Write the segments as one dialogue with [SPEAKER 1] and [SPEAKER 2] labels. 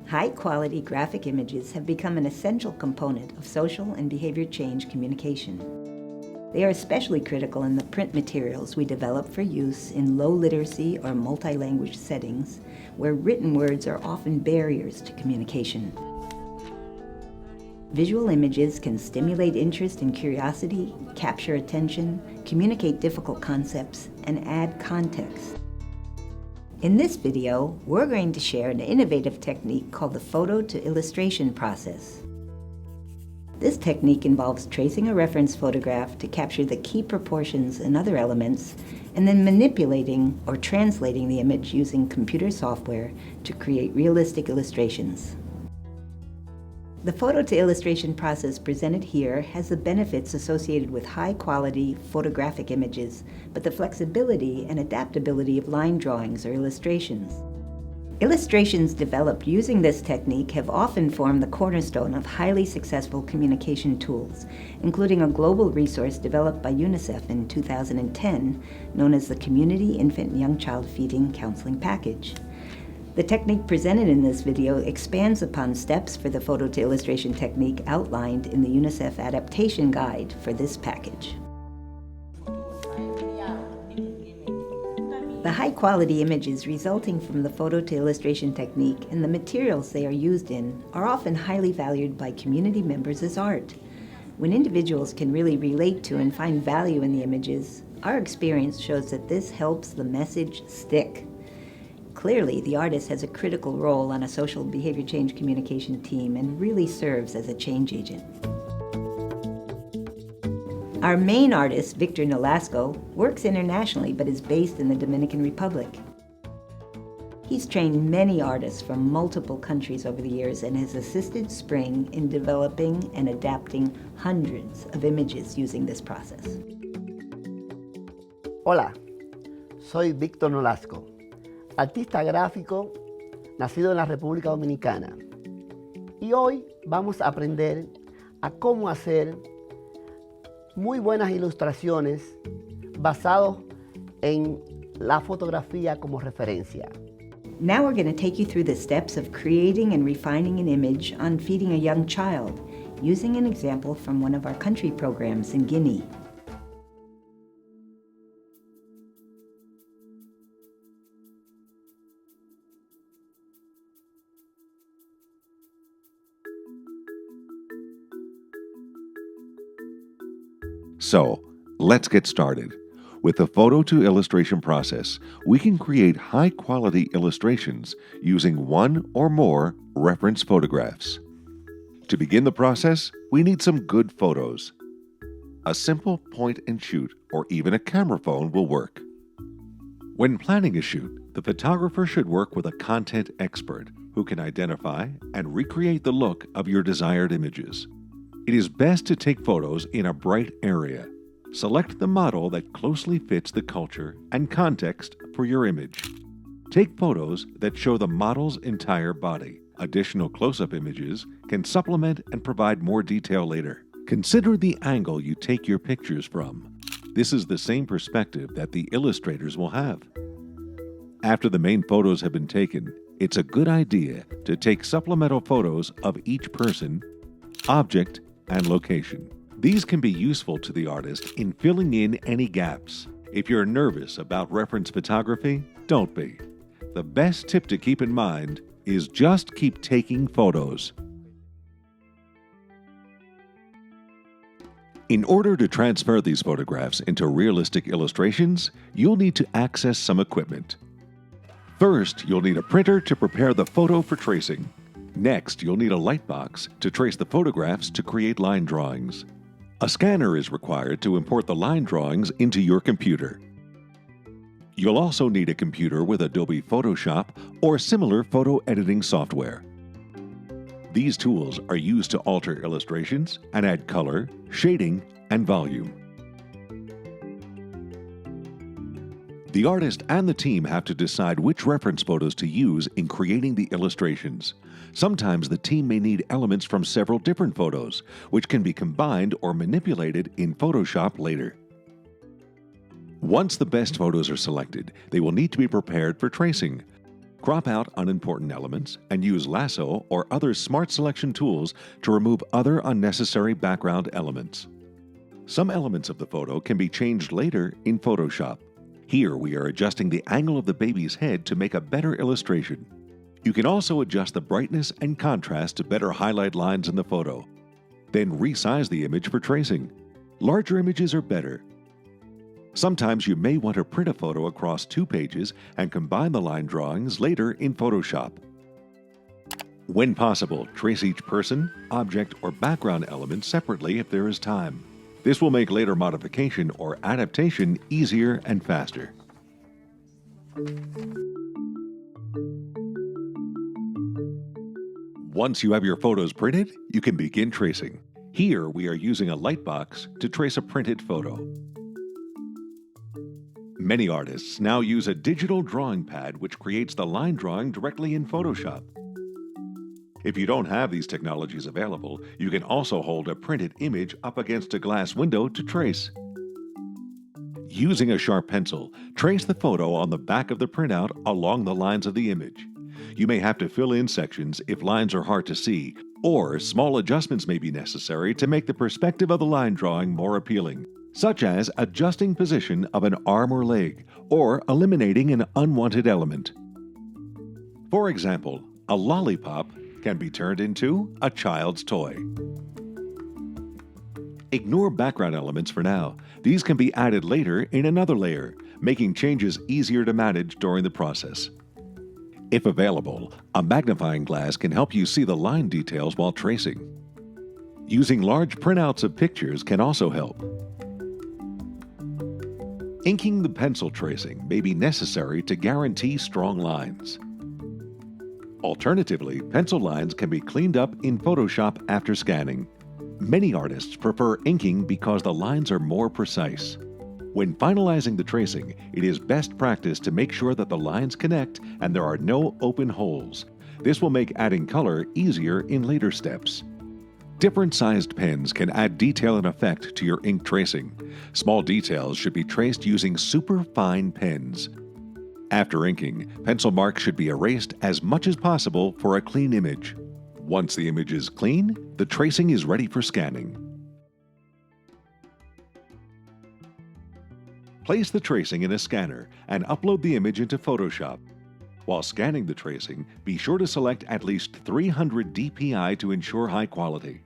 [SPEAKER 1] High-quality graphic images have become an essential component of social and behavior change communication. They are especially critical in the print materials we develop for use in low literacy or multi-language settings, where written words are often barriers to communication. Visual images can stimulate interest and curiosity, capture attention, communicate difficult concepts, and add context. In this video, we're going to share an innovative technique called the photo-to-illustration process. This technique involves tracing a reference photograph to capture the key proportions and other elements, and then manipulating or translating the image using computer software to create realistic illustrations. The photo-to-illustration process presented here has the benefits associated with high-quality photographic images, but the flexibility and adaptability of line drawings or illustrations. Illustrations developed using this technique have often formed the cornerstone of highly successful communication tools, including a global resource developed by UNICEF in 2010, known as the Community Infant and Young Child Feeding Counseling Package. The technique presented in this video expands upon steps for the photo-to-illustration technique outlined in the UNICEF adaptation guide for this package. The high-quality images resulting from the photo-to-illustration technique and the materials they are used in are often highly valued by community members as art. When individuals can really relate to and find value in the images, our experience shows that this helps the message stick. Clearly, the artist has a critical role on a social behavior change communication team and really serves as a change agent. Our main artist, Victor Nolasco, works internationally but is based in the Dominican Republic. He's trained many artists from multiple countries over the years and has assisted Spring in developing and adapting hundreds of images using this process.
[SPEAKER 2] Hola, soy Victor Nolasco, artista gráfico nacido en la República Dominicana. Y hoy vamos a aprender a cómo hacer muy buenas ilustraciones basados en la fotografía como referencia.
[SPEAKER 1] Now we're going to take you through the steps of creating and refining an image on feeding a young child, using an example from one of our country programs in Guinea.
[SPEAKER 3] So, let's get started. With the photo-to-illustration process, we can create high-quality illustrations using one or more reference photographs. To begin the process, we need some good photos. A simple point-and-shoot or even a camera phone will work. When planning a shoot, the photographer should work with a content expert who can identify and recreate the look of your desired images. It is best to take photos in a bright area. Select the model that closely fits the culture and context for your image. Take photos that show the model's entire body. Additional close-up images can supplement and provide more detail later. Consider the angle you take your pictures from. This is the same perspective that the illustrators will have. After the main photos have been taken, it's a good idea to take supplemental photos of each person, object, and location. These can be useful to the artist in filling in any gaps. If you're nervous about reference photography, don't be. The best tip to keep in mind is just keep taking photos. In order to transfer these photographs into realistic illustrations, you'll need to access some equipment. First, you'll need a printer to prepare the photo for tracing. Next, you'll need a light box to trace the photographs to create line drawings. A scanner is required to import the line drawings into your computer. You'll also need a computer with Adobe Photoshop or similar photo editing software. These tools are used to alter illustrations and add color, shading, and volume. The artist and the team have to decide which reference photos to use in creating the illustrations. Sometimes the team may need elements from several different photos, which can be combined or manipulated in Photoshop later. Once the best photos are selected, they will need to be prepared for tracing. Crop out unimportant elements and use lasso or other smart selection tools to remove other unnecessary background elements. Some elements of the photo can be changed later in Photoshop. Here we are adjusting the angle of the baby's head to make a better illustration. You can also adjust the brightness and contrast to better highlight lines in the photo. Then resize the image for tracing. Larger images are better. Sometimes you may want to print a photo across 2 pages and combine the line drawings later in Photoshop. When possible, trace each person, object, or background element separately if there is time. This will make later modification or adaptation easier and faster. Once you have your photos printed, you can begin tracing. Here we are using a lightbox to trace a printed photo. Many artists now use a digital drawing pad which creates the line drawing directly in Photoshop. If you don't have these technologies available, you can also hold a printed image up against a glass window to trace. Using a sharp pencil, trace the photo on the back of the printout along the lines of the image. You may have to fill in sections if lines are hard to see, or small adjustments may be necessary to make the perspective of the line drawing more appealing, such as adjusting position of an arm or leg, or eliminating an unwanted element. For example, a lollipop can be turned into a child's toy. Ignore background elements for now. These can be added later in another layer, making changes easier to manage during the process. If available, a magnifying glass can help you see the line details while tracing. Using large printouts of pictures can also help. Inking the pencil tracing may be necessary to guarantee strong lines. Alternatively, pencil lines can be cleaned up in Photoshop after scanning. Many artists prefer inking because the lines are more precise. When finalizing the tracing, it is best practice to make sure that the lines connect and there are no open holes. This will make adding color easier in later steps. Different sized pens can add detail and effect to your ink tracing. Small details should be traced using super fine pens. After inking, pencil marks should be erased as much as possible for a clean image. Once the image is clean, the tracing is ready for scanning. Place the tracing in a scanner and upload the image into Photoshop. While scanning the tracing, be sure to select at least 300 dpi to ensure high quality.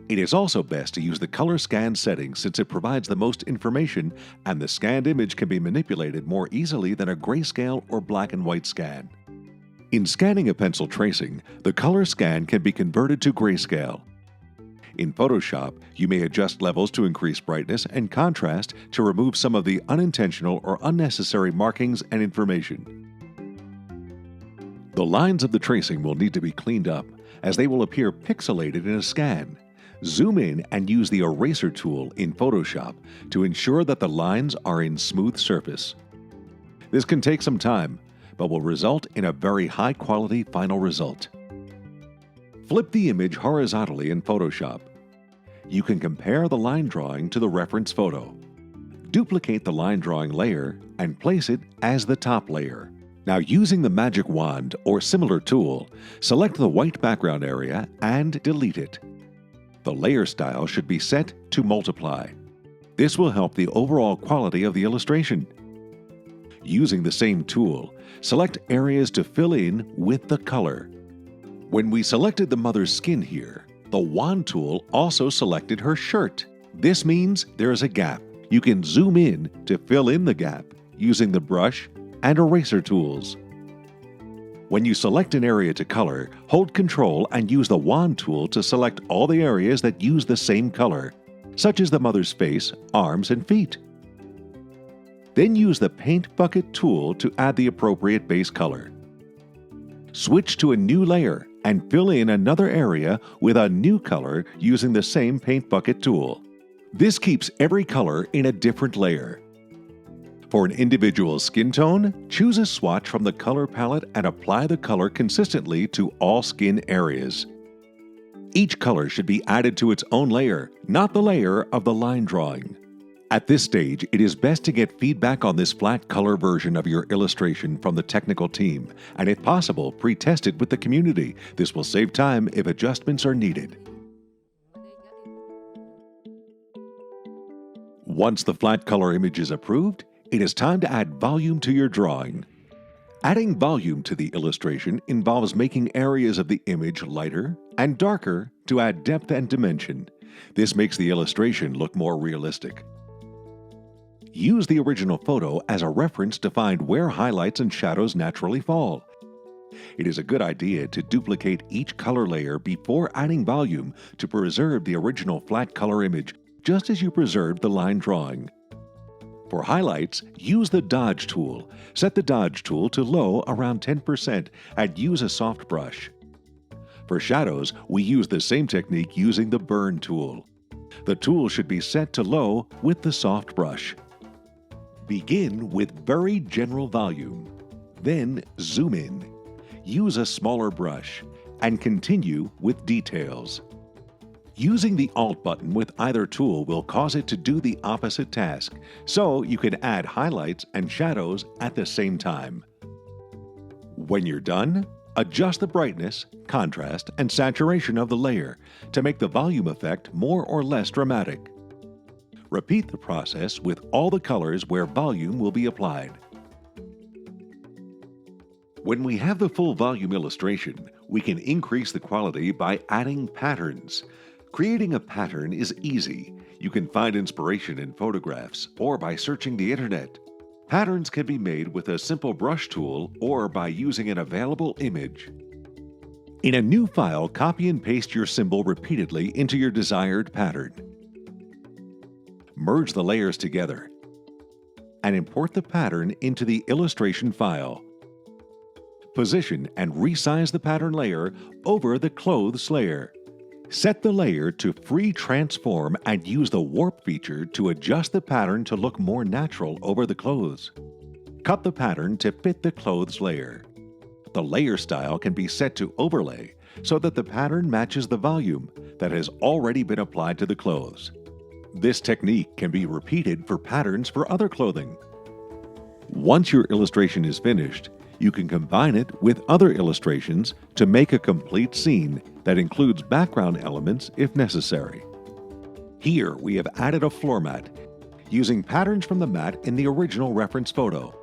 [SPEAKER 3] It is also best to use the color scan setting since it provides the most information and the scanned image can be manipulated more easily than a grayscale or black and white scan. In scanning a pencil tracing, the color scan can be converted to grayscale. In Photoshop, you may adjust levels to increase brightness and contrast to remove some of the unintentional or unnecessary markings and information. The lines of the tracing will need to be cleaned up as they will appear pixelated in a scan. Zoom in and use the eraser tool in Photoshop to ensure that the lines are in smooth surface. This can take some time, but will result in a very high-quality final result. Flip the image horizontally in Photoshop. You can compare the line drawing to the reference photo. Duplicate the line drawing layer and place it as the top layer. Now, using the magic wand or similar tool, select the white background area and delete it. The layer style should be set to multiply. This will help the overall quality of the illustration. Using the same tool, select areas to fill in with the color. When we selected the mother's skin here, the wand tool also selected her shirt. This means there is a gap. You can zoom in to fill in the gap using the brush and eraser tools. When you select an area to color, hold Ctrl and use the wand tool to select all the areas that use the same color, such as the mother's face, arms, and feet. Then use the Paint Bucket tool to add the appropriate base color. Switch to a new layer and fill in another area with a new color using the same Paint Bucket tool. This keeps every color in a different layer. For an individual skin tone, choose a swatch from the color palette and apply the color consistently to all skin areas. Each color should be added to its own layer, not the layer of the line drawing. At this stage, it is best to get feedback on this flat color version of your illustration from the technical team, and if possible, pre-test it with the community. This will save time if adjustments are needed. Once the flat color image is approved, it is time to add volume to your drawing. Adding volume to the illustration involves making areas of the image lighter and darker to add depth and dimension. This makes the illustration look more realistic. Use the original photo as a reference to find where highlights and shadows naturally fall. It is a good idea to duplicate each color layer before adding volume to preserve the original flat color image, just as you preserved the line drawing. For highlights, use the Dodge tool. Set the Dodge tool to low around 10% and use a soft brush. For shadows, we use the same technique using the Burn tool. The tool should be set to low with the soft brush. Begin with very general volume, then zoom in. Use a smaller brush, and continue with details. Using the Alt button with either tool will cause it to do the opposite task, so you can add highlights and shadows at the same time. When you're done, adjust the brightness, contrast, and saturation of the layer to make the volume effect more or less dramatic. Repeat the process with all the colors where volume will be applied. When we have the full volume illustration, we can increase the quality by adding patterns. Creating a pattern is easy. You can find inspiration in photographs or by searching the internet. Patterns can be made with a simple brush tool or by using an available image. In a new file, copy and paste your symbol repeatedly into your desired pattern. Merge the layers together and import the pattern into the illustration file. Position and resize the pattern layer over the clothes layer. Set the layer to free transform and use the warp feature to adjust the pattern to look more natural over the clothes. Cut the pattern to fit the clothes layer. The layer style can be set to overlay so that the pattern matches the volume that has already been applied to the clothes. This technique can be repeated for patterns for other clothing. Once your illustration is finished, you can combine it with other illustrations to make a complete scene that includes background elements if necessary. Here we have added a floor mat, using patterns from the mat in the original reference photo.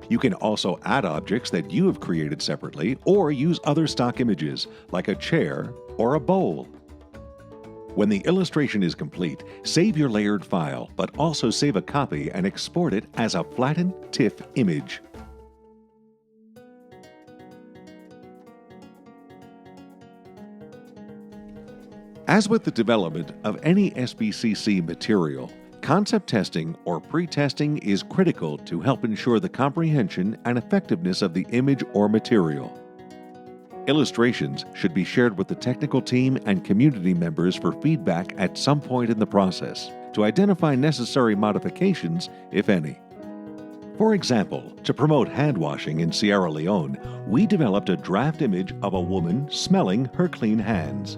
[SPEAKER 3] You can also add objects that you have created separately or use other stock images, like a chair or a bowl. When the illustration is complete, save your layered file, but also save a copy and export it as a flattened TIFF image. As with the development of any SBCC material, concept testing or pre-testing is critical to help ensure the comprehension and effectiveness of the image or material. Illustrations should be shared with the technical team and community members for feedback at some point in the process to identify necessary modifications, if any. For example, to promote hand washing in Sierra Leone, we developed a draft image of a woman smelling her clean hands.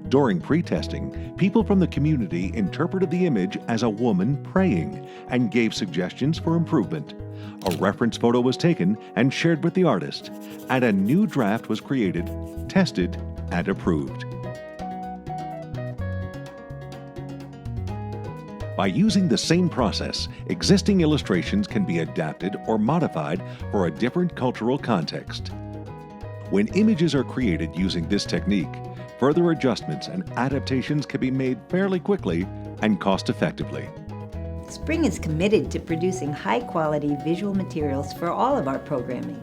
[SPEAKER 3] During pre-testing, people from the community interpreted the image as a woman praying and gave suggestions for improvement. A reference photo was taken and shared with the artist, and a new draft was created, tested, and approved. By using the same process, existing illustrations can be adapted or modified for a different cultural context. When images are created using this technique, further adjustments and adaptations can be made fairly quickly and cost-effectively.
[SPEAKER 1] Spring is committed to producing high-quality visual materials for all of our programming.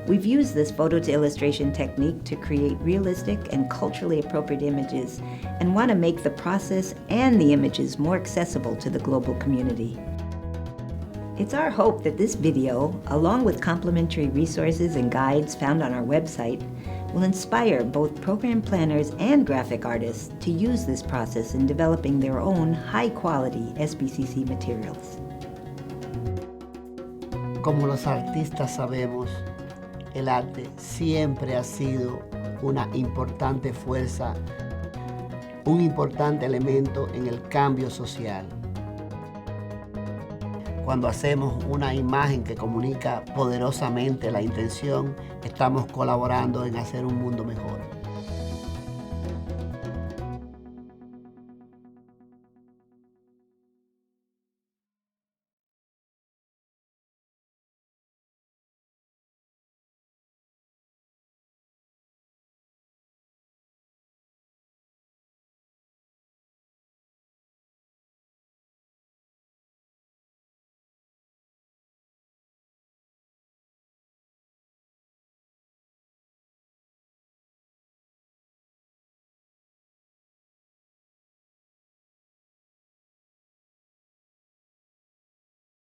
[SPEAKER 1] We've used this photo-to-illustration technique to create realistic and culturally appropriate images and want to make the process and the images more accessible to the global community. It's our hope that this video, along with complimentary resources and guides found on our website, will inspire both program planners and graphic artists to use this process in developing their own high-quality SBCC materials.
[SPEAKER 2] Como los artistas sabemos, el arte siempre ha sido una importante fuerza, un importante elemento en el cambio social. Cuando hacemos una imagen que comunica poderosamente la intención, estamos colaborando en hacer un mundo mejor.